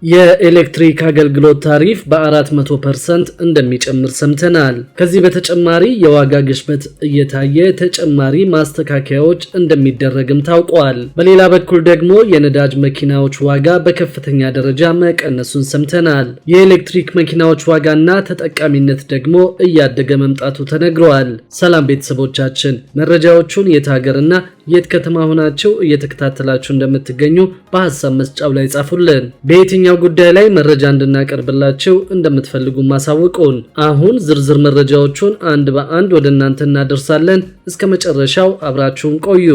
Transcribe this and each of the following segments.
የኤሌክትሪክ አገልግሎት ታሪፍ በ400% እንደሚጨምር ሰምተናል። ከዚህ በተጨማሪ የዋጋ ግሽበት እየታየ ተጨማሪ ማስተካከያዎች እንደሚደረግም ታውቋል። በሌላ በኩል ደግሞ የነዳጅ መኪናዎች ዋጋ በከፍተኛ ደረጃ መቀነሱን ሰምተናል። የኤሌክትሪክ መኪናዎች ዋጋና ተጠቃሚነት ደግሞ እያደገ መምጣቱ ተነግሯል። ሰላም ቤተሰቦቻችን፣ መረጃዎቹን የት ሀገርና የት ከተማ ሆናችሁ እየተከታተላችሁ እንደምትገኙ በሐሳብ መስጫው ላይ ጻፉልን። በየትኛው ጉዳይ ላይ መረጃ እንድናቀርብላችሁ እንደምትፈልጉ ማሳውቁን። አሁን ዝርዝር መረጃዎቹን አንድ በአንድ ወደ እናንተ እናደርሳለን። እስከ መጨረሻው አብራችሁን ቆዩ።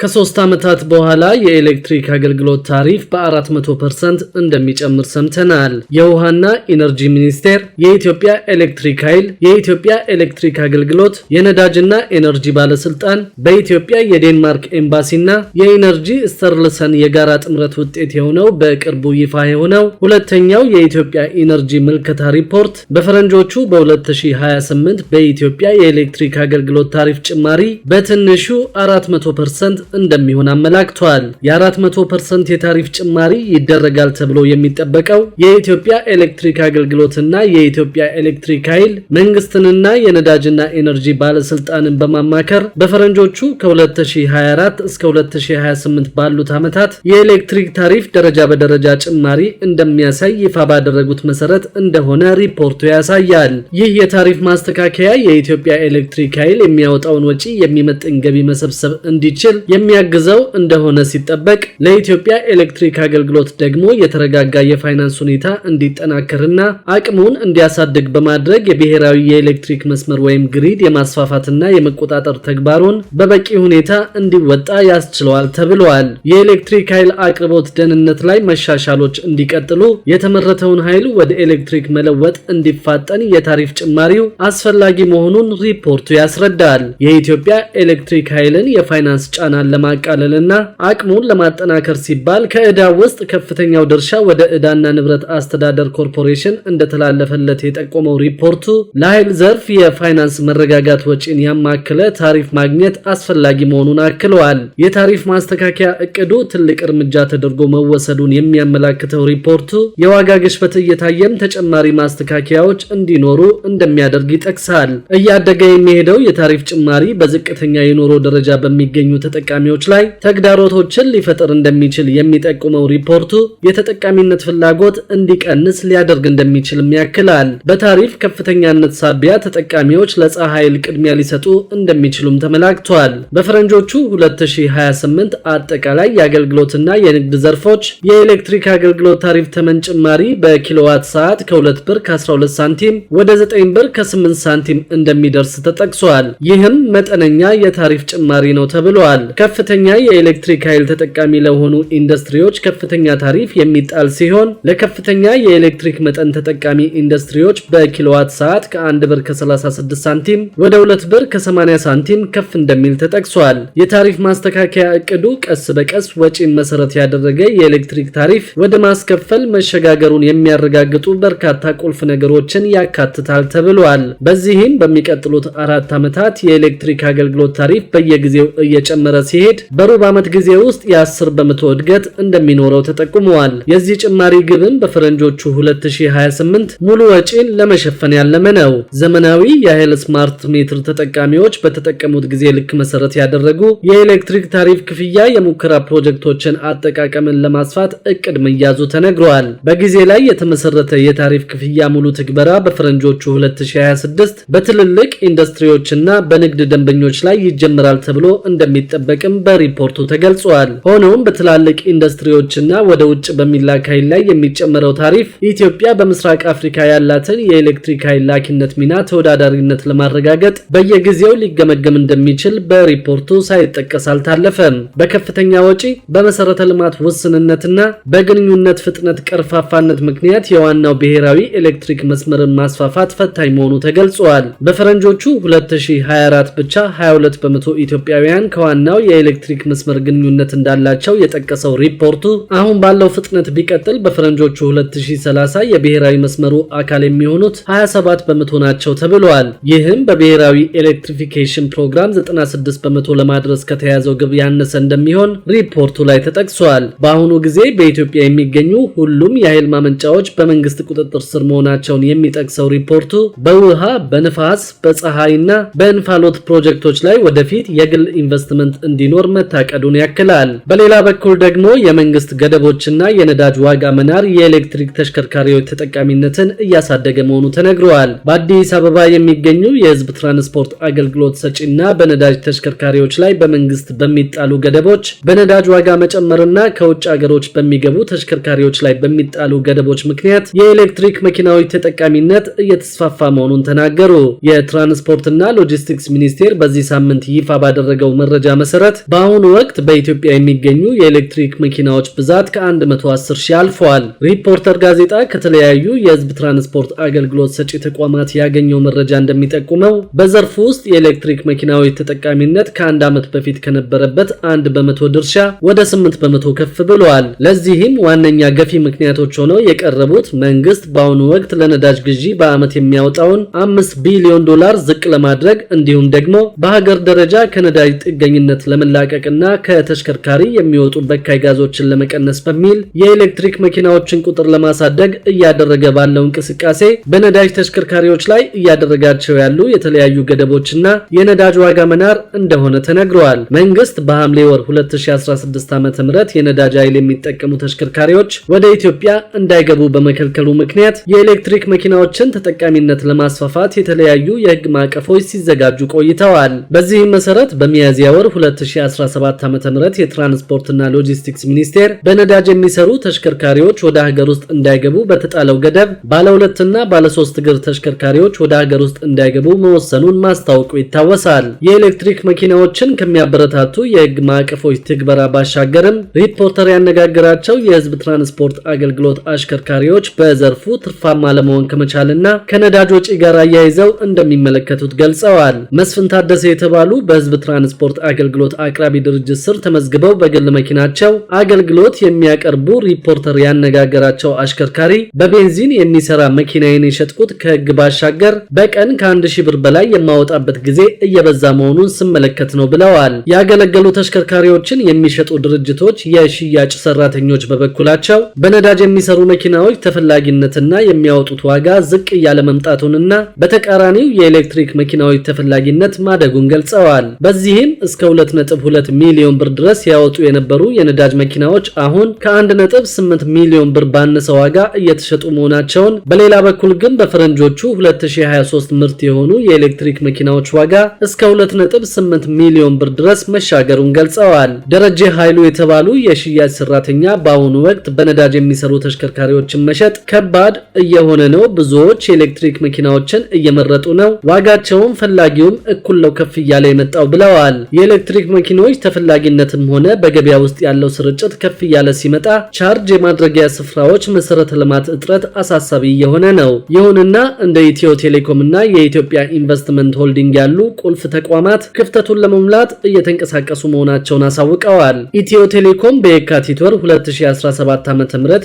ከ3 ዓመታት በኋላ የኤሌክትሪክ አገልግሎት ታሪፍ በ400% እንደሚጨምር ሰምተናል። የውሃና ኢነርጂ ሚኒስቴር፣ የኢትዮጵያ ኤሌክትሪክ ኃይል፣ የኢትዮጵያ ኤሌክትሪክ አገልግሎት፣ የነዳጅና ኤነርጂ ባለስልጣን፣ በኢትዮጵያ የዴንማርክ ኤምባሲና የኢነርጂ ስተርልሰን የጋራ ጥምረት ውጤት የሆነው በቅርቡ ይፋ የሆነው ሁለተኛው የኢትዮጵያ ኢነርጂ ምልከታ ሪፖርት በፈረንጆቹ በ2028 በኢትዮጵያ የኤሌክትሪክ አገልግሎት ታሪፍ ጭማሪ በትንሹ 400% እንደሚሆን አመላክቷል። የ400% የታሪፍ ጭማሪ ይደረጋል ተብሎ የሚጠበቀው የኢትዮጵያ ኤሌክትሪክ አገልግሎትና የኢትዮጵያ ኤሌክትሪክ ኃይል መንግስትንና የነዳጅና ኤነርጂ ባለስልጣንን በማማከር በፈረንጆቹ ከ2024 እስከ 2028 ባሉት ዓመታት የኤሌክትሪክ ታሪፍ ደረጃ በደረጃ ጭማሪ እንደሚያሳይ ይፋ ባደረጉት መሰረት እንደሆነ ሪፖርቱ ያሳያል። ይህ የታሪፍ ማስተካከያ የኢትዮጵያ ኤሌክትሪክ ኃይል የሚያወጣውን ወጪ የሚመጥን ገቢ መሰብሰብ እንዲችል የሚያግዘው እንደሆነ ሲጠበቅ፣ ለኢትዮጵያ ኤሌክትሪክ አገልግሎት ደግሞ የተረጋጋ የፋይናንስ ሁኔታ እንዲጠናከርና አቅሙን እንዲያሳድግ በማድረግ የብሔራዊ የኤሌክትሪክ መስመር ወይም ግሪድ የማስፋፋትና የመቆጣጠር ተግባሩን በበቂ ሁኔታ እንዲወጣ ያስችለዋል ተብሏል። የኤሌክትሪክ ኃይል አቅርቦት ደህንነት ላይ መሻሻሎች እንዲቀጥሉ፣ የተመረተውን ኃይል ወደ ኤሌክትሪክ መለወጥ እንዲፋጠን የታሪፍ ጭማሪው አስፈላጊ መሆኑን ሪፖርቱ ያስረዳል። የኢትዮጵያ ኤሌክትሪክ ኃይልን የፋይናንስ ጫናን ለማቃለልና አቅሙን ለማጠናከር ሲባል ከዕዳ ውስጥ ከፍተኛው ድርሻ ወደ ዕዳና ንብረት አስተዳደር ኮርፖሬሽን እንደተላለፈለት የጠቆመው ሪፖርቱ ለኃይል ዘርፍ የፋይናንስ መረጋጋት ወጪን ያማከለ ታሪፍ ማግኘት አስፈላጊ መሆኑን አክለዋል። የታሪፍ ማስተካከያ እቅዱ ትልቅ እርምጃ ተደርጎ መወሰዱን የሚያመላክተው ሪፖርቱ የዋጋ ግሽበት እየታየም ተጨማሪ ማስተካከያዎች እንዲኖሩ እንደሚያደርግ ይጠቅሳል። እያደገ የሚሄደው የታሪፍ ጭማሪ በዝቅተኛ የኑሮ ደረጃ በሚገኙ ተጠቃሚዎች ላይ ተግዳሮቶችን ሊፈጥር እንደሚችል የሚጠቁመው ሪፖርቱ የተጠቃሚነት ፍላጎት እንዲቀንስ ሊያደርግ እንደሚችልም ያክላል። በታሪፍ ከፍተኛነት ሳቢያ ተጠቃሚዎች ለፀሐይ ኃይል ቅድሚያ ሊሰጡ እንደሚችሉም ተመላክቷል። በፈረንጆቹ 2028 አጠቃላይ የአገልግሎትና የንግድ ዘርፎች የኤሌክትሪክ አገልግሎት ታሪፍ ተመን ጭማሪ በኪሎዋት ሰዓት ከ2 ብር ከ12 ሳንቲም ወደ 9 ብር ከ8 ሳንቲም እንደሚደርስ ተጠቅሷል። ይህም መጠነኛ የታሪፍ ጭማሪ ነው ተብሏል። ከፍተኛ የኤሌክትሪክ ኃይል ተጠቃሚ ለሆኑ ኢንዱስትሪዎች ከፍተኛ ታሪፍ የሚጣል ሲሆን ለከፍተኛ የኤሌክትሪክ መጠን ተጠቃሚ ኢንዱስትሪዎች በኪሎዋት ሰዓት ከ1 ብር ከ36 ሳንቲም ወደ 2 ብር ከ80 ሳንቲም ከፍ እንደሚል ተጠቅሷል። የታሪፍ ማስተካከያ እቅዱ ቀስ በቀስ ወጪን መሰረት ያደረገ የኤሌክትሪክ ታሪፍ ወደ ማስከፈል መሸጋገሩን የሚያረጋግጡ በርካታ ቁልፍ ነገሮችን ያካትታል ተብሏል። በዚህም በሚቀጥሉት 4 ዓመታት የኤሌክትሪክ አገልግሎት ታሪፍ በየጊዜው እየጨመረ ሲሄድ በሩብ ዓመት ጊዜ ውስጥ የ10% እድገት እንደሚኖረው ተጠቁመዋል። የዚህ ጭማሪ ግብም በፈረንጆቹ 2028 ሙሉ ወጪን ለመሸፈን ያለመ ነው። ዘመናዊ የኃይል ስማርት ሜትር ተጠቃሚዎች በተጠቀሙት ጊዜ ልክ መሰረት ያደረጉ የኤሌክትሪክ ታሪፍ ክፍያ የሙከራ ፕሮጀክቶችን አጠቃቀምን ለማስፋት እቅድ መያዙ ተነግሯል። በጊዜ ላይ የተመሰረተ የታሪፍ ክፍያ ሙሉ ትግበራ በፈረንጆቹ 2026 በትልልቅ ኢንዱስትሪዎችና በንግድ ደንበኞች ላይ ይጀምራል ተብሎ እንደሚጠበቅም በሪፖርቱ ተገልጿል። ሆኖም በትላልቅ ኢንዱስትሪዎችና ወደ ውጭ በሚላክ ኃይል ላይ የሚጨመረው ታሪፍ ኢትዮጵያ በምስራቅ አፍሪካ ያላትን የኤሌክትሪክ ኃይል ላኪነት ሚና ተወዳዳሪነት ለማረጋገጥ በየጊዜው ሊገመገም እንደሚችል በሪፖርቱ ሳይጠቀስ አልታለፈም። በከፍተኛ ወጪ፣ በመሰረተ ልማት ውስንነትና በግንኙነት ፍጥነት ቀርፋፋነት ምክንያት የዋናው ብሔራዊ ኤሌክትሪክ መስመርን ማስፋፋት ፈታኝ መሆኑ ተገልጿል። በፈረንጆቹ 2024 ብቻ 22% ኢትዮጵያውያን ከዋናው የኤሌክትሪክ መስመር ግንኙነት እንዳላቸው የጠቀሰው ሪፖርቱ አሁን ባለው ፍጥነት ቢቀጥል በፈረንጆቹ 2030 የብሔራዊ መስመሩ አካል የሚሆኑት 27 በመቶ ናቸው ተብሏል። ይህም በብሔራዊ ኤሌክትሪፊኬሽን ፕሮግራም 96 በመቶ ለማድረስ ከተያዘው ግብ ያነሰ እንደሚሆን ሪፖርቱ ላይ ተጠቅሷል። በአሁኑ ጊዜ በኢትዮጵያ የሚገኙ ሁሉም የኃይል ማመንጫዎች በመንግስት ቁጥጥር ስር መሆናቸውን የሚጠቅሰው ሪፖርቱ በውሃ፣ በንፋስ፣ በፀሐይና በእንፋሎት ፕሮጀክቶች ላይ ወደፊት የግል ኢንቨስትመንት እንዲኖር መታቀዱን ያክላል። በሌላ በኩል ደግሞ የመንግስት ገደቦችና የነዳጅ ዋጋ መናር የኤሌክትሪክ ተሽከርካሪዎች ተጠቃሚነትን እያሳደገ መሆኑ ተነግሯል። በአዲስ አበባ የሚገኙ የህዝብ ትራንስፖርት አገልግሎት ሰጪና በነዳጅ ተሽከርካሪዎች ላይ በመንግስት በሚጣሉ ገደቦች፣ በነዳጅ ዋጋ መጨመርና ከውጭ ሀገሮች በሚገቡ ተሽከርካሪዎች ላይ በሚጣሉ ገደቦች ምክንያት የኤሌክትሪክ መኪናዎች ተጠቃሚነት እየተስፋፋ መሆኑን ተናገሩ። የትራንስፖርትና ሎጂስቲክስ ሚኒስቴር በዚህ ሳምንት ይፋ ባደረገው መረጃ መሰረት በአሁኑ ወቅት በኢትዮጵያ የሚገኙ የኤሌክትሪክ መኪናዎች ብዛት ከ110 ሺህ አልፈዋል። ሪፖርተር ጋዜጣ ከተለያዩ የህዝብ ትራንስፖርት አገልግሎት ሰጪ ተቋማት ያገኘው መረጃ እንደሚጠቁመው በዘርፉ ውስጥ የኤሌክትሪክ መኪናዎች ተጠቃሚነት ከአንድ ዓመት በፊት ከነበረበት 1 በመቶ ድርሻ ወደ 8 በመቶ ከፍ ብሏል። ለዚህም ዋነኛ ገፊ ምክንያቶች ሆነው የቀረቡት መንግስት በአሁኑ ወቅት ለነዳጅ ግዢ በዓመት የሚያወጣውን $5 ቢሊዮን ዝቅ ለማድረግ እንዲሁም ደግሞ በሀገር ደረጃ ከነዳጅ ጥገኝነት ለመላቀቅና ከተሽከርካሪ የሚወጡ በካይ ጋዞችን ለመቀነስ በሚል የኤሌክትሪክ መኪናዎችን ቁጥር ለማሳደግ እያደረገ ባለው እንቅስቃሴ በነዳጅ ተሽከርካሪዎች ላይ እያደረጋቸው ያሉ የተለያዩ ገደቦችና የነዳጅ ዋጋ መናር እንደሆነ ተነግሯል። መንግስት በሐምሌ ወር 2016 ዓ.ም የነዳጅ ኃይል የሚጠቀሙ ተሽከርካሪዎች ወደ ኢትዮጵያ እንዳይገቡ በመከልከሉ ምክንያት የኤሌክትሪክ መኪናዎችን ተጠቃሚነት ለማስፋፋት የተለያዩ የህግ ማዕቀፎች ሲዘጋጁ ቆይተዋል። በዚህም መሰረት በሚያዝያ ወር 2017 ዓ.ም የትራንስፖርትና ሎጂስቲክስ ሚኒስቴር በነዳጅ የሚሰሩ ተሽከርካሪዎች ወደ ሀገር ውስጥ እንዳይገቡ በተጣለው ገደብ ባለ 2 እና ባለ 3 እግር ተሽከርካሪዎች ወደ ሀገር ውስጥ እንዳይገቡ መወሰኑን ማስታወቁ ይታወሳል። የኤሌክትሪክ መኪናዎችን ከሚያበረታቱ የህግ ማዕቀፎች ትግበራ ባሻገርም ሪፖርተር ያነጋገራቸው የህዝብ ትራንስፖርት አገልግሎት አሽከርካሪዎች በዘርፉ ትርፋማ ለመሆን ከመቻልና ከነዳጅ ወጪ ጋር አያይዘው እንደሚመለከቱት ገልጸዋል። መስፍን ታደሰ የተባሉ በህዝብ ትራንስፖርት አገልግሎት አቅራቢ ድርጅት ስር ተመዝግበው በግል መኪናቸው አገልግሎት የሚያቀርቡ ሪፖርተር ያነጋገራቸው አሽከርካሪ በቤንዚን የሚሰራ መኪናዬን የሸጥኩት ከህግ ባሻገር በቀን ከ1000 ብር በላይ የማወጣበት ጊዜ እየበዛ መሆኑን ስመለከት ነው ብለዋል። ያገለገሉ ተሽከርካሪዎችን የሚሸጡ ድርጅቶች የሽያጭ ሰራተኞች በበኩላቸው በነዳጅ የሚሰሩ መኪናዎች ተፈላጊነትና የሚያወጡት ዋጋ ዝቅ እያለ መምጣቱንና በተቃራኒው የኤሌክትሪክ መኪናዎች ተፈላጊነት ማደጉን ገልጸዋል። በዚህም እስከ 2.2 ሚሊዮን ብር ድረስ ያወጡ የነበሩ የነዳጅ መኪናዎች አሁን ከ1.8 ሚሊዮን ብር ባነሰ ዋጋ እየተሸጡ መሆናቸውን፣ በሌላ በኩል ግን በፈረንጆቹ 2023 ምርት የሆኑ የኤሌክትሪክ መኪናዎች ዋጋ እስከ 2.8 ሚሊዮን ብር ድረስ መሻገሩን ገልጸዋል። ደረጀ ኃይሉ የተባሉ የሽያጭ ሰራተኛ በአሁኑ ወቅት በነዳጅ የሚሰሩ ተሽከርካሪዎችን መሸጥ ከባድ እየሆነ ነው፣ ብዙዎች የኤሌክትሪክ መኪናዎችን እየመረጡ ነው፣ ዋጋቸውም ፈላጊውም እኩል ነው ከፍ እያለ የመጣው ብለዋል። የኤሌክትሪክ መኪናዎች ተፈላጊነትም ሆነ በገበያ ውስጥ ያለው ስርጭት ከፍ እያለ ሲመጣ ቻርጅ የማድረጊያ ስፍራዎች መሰረተ ልማት እጥረት አሳሳቢ እየሆነ ነው። ይሁንና እንደ ኢትዮ ቴሌኮም እና የኢትዮጵያ ኢንቨስትመንት ሆልዲንግ ያሉ ቁልፍ ተቋማት ክፍተቱን ለመሙላት እየተንቀሳቀሱ መሆናቸውን አሳውቀዋል። ኢትዮ ቴሌኮም በየካቲት ወር 2017 ዓ.ም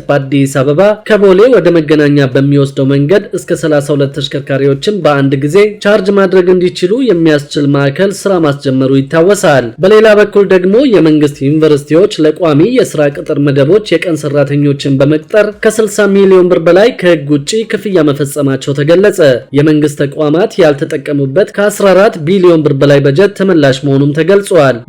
በአዲስ አበባ ከቦሌ ወደ መገናኛ በሚወስደው መንገድ እስከ 32 ተሽከርካሪዎችን በአንድ ጊዜ ቻርጅ ማድረግ እንዲችሉ የሚያስችል ማዕከል ስራ ማስጀመሩ ይታወሳል። በሌላ በኩል ደግሞ የመንግስት ዩኒቨርሲቲዎች ለቋሚ የስራ ቅጥር መደቦች የቀን ሰራተኞችን በመቅጠር ከ60 ሚሊዮን ብር በላይ ከህግ ውጪ ክፍያ መፈጸማቸው ተገለጸ። የመንግስት ተቋማት ያልተጠቀሙበት ከ14 ቢሊዮን ብር በላይ በጀት ተመላሽ መሆኑም ተገልጿል።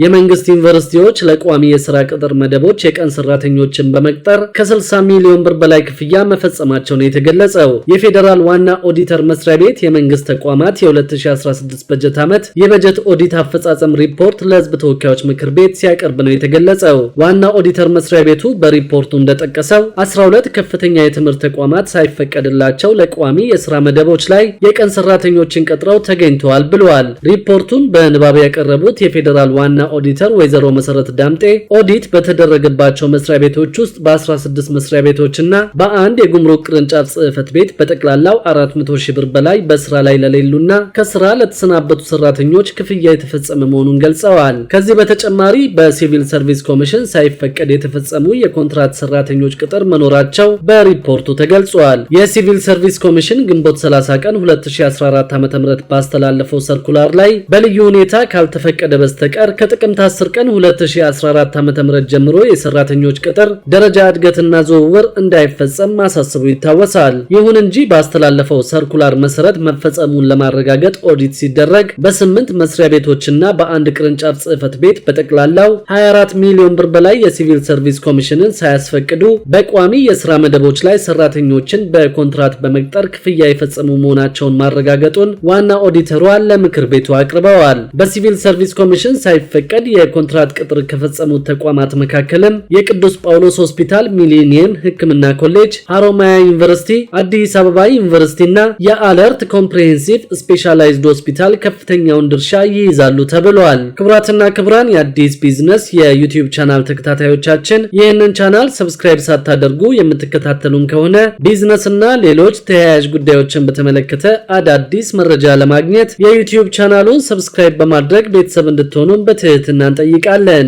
የመንግስት ዩኒቨርሲቲዎች ለቋሚ የስራ ቅጥር መደቦች የቀን ሰራተኞችን በመቅጠር ከ60 ሚሊዮን ብር በላይ ክፍያ መፈጸማቸው ነው የተገለጸው። የፌዴራል ዋና ኦዲተር መስሪያ ቤት የመንግስት ተቋማት የ2016 በጀት ዓመት የበጀት ኦዲት አፈጻጸም ሪፖርት ለህዝብ ተወካዮች ምክር ቤት ሲያቀርብ ነው የተገለጸው። ዋና ኦዲተር መስሪያ ቤቱ በሪፖርቱ እንደጠቀሰው 12 ከፍተኛ የትምህርት ተቋማት ሳይፈቀድላቸው ለቋሚ የስራ መደቦች ላይ የቀን ሰራተኞችን ቀጥረው ተገኝተዋል ብለዋል። ሪፖርቱን በንባብ ያቀረቡት የፌዴራል ዋና ኦዲተር ወይዘሮ መሰረት ዳምጤ ኦዲት በተደረገባቸው መስሪያ ቤቶች ውስጥ በ16 መስሪያ ቤቶችና በአንድ የጉምሩክ ቅርንጫፍ ጽህፈት ቤት በጠቅላላው 400 ሺህ ብር በላይ በስራ ላይ ለሌሉና ከስራ ለተሰናበቱ ሰራተኞች ክፍያ የተፈጸመ መሆኑን ገልጸዋል። ከዚህ በተጨማሪ በሲቪል ሰርቪስ ኮሚሽን ሳይፈቀድ የተፈጸሙ የኮንትራት ሰራተኞች ቅጥር መኖራቸው በሪፖርቱ ተገልጿል። የሲቪል ሰርቪስ ኮሚሽን ግንቦት 30 ቀን 2014 ዓ.ም ባስተላለፈው ሰርኩላር ላይ በልዩ ሁኔታ ካልተፈቀደ በስተቀር ከጥቅምት 10 ቀን 2014 ዓ.ም ጀምሮ የሰራተኞች ቅጥር ደረጃ እድገትና ዝውውር እንዳይፈጸም ማሳሰቡ ይታወሳል። ይሁን እንጂ ባስተላለፈው ሰርኩላር መሰረት መፈጸሙን ለማረጋገጥ ኦዲት ሲደረግ በ8 መስሪያ ቤቶችና በአንድ ቅርንጫፍ ጽህፈት ቤት በጠቅላላው 24 ሚሊዮን ብር በላይ የሲቪል ሰርቪስ ኮሚሽንን ሳያስፈቅዱ በቋሚ የሥራ መደቦች ላይ ሰራተኞችን በኮንትራት በመቅጠር ክፍያ የፈጸሙ መሆናቸውን ማረጋገጡን ዋና ኦዲተሯ ለምክር ቤቱ አቅርበዋል። በሲቪል ሰርቪስ ኮሚሽን ሳይፈቀድ የኮንትራት ቅጥር ከፈጸሙት ተቋማት መካከልም የቅዱስ ጳውሎስ ሆስፒታል፣ ሚሊኒየም ሕክምና ኮሌጅ፣ ሐሮማያ ዩኒቨርሲቲ፣ አዲስ አበባ ዩኒቨርሲቲና የአለርት ኮምፕሬሄንሲቭ ስፔሻላይዝድ ሆስፒታል ከፍተኛውን ድርሻ ይይዛሉ ተብሏል። ክቡራትና ክቡራን የአዲስ ቢዝነስ የዩቲዩብ ቻናል ተከታታዮቻችን ይህንን ቻናል ሰብስክራይብ ሳታደርጉ የምትከታተሉን ከሆነ ቢዝነስና ሌሎች ተያያዥ ጉዳዮችን በተመለከተ አዳዲስ መረጃ ለማግኘት የዩቲዩብ ቻናሉን ሰብስክራይብ በማድረግ ቤተሰብ እንድትሆኑን በትህትና እንጠይቃለን።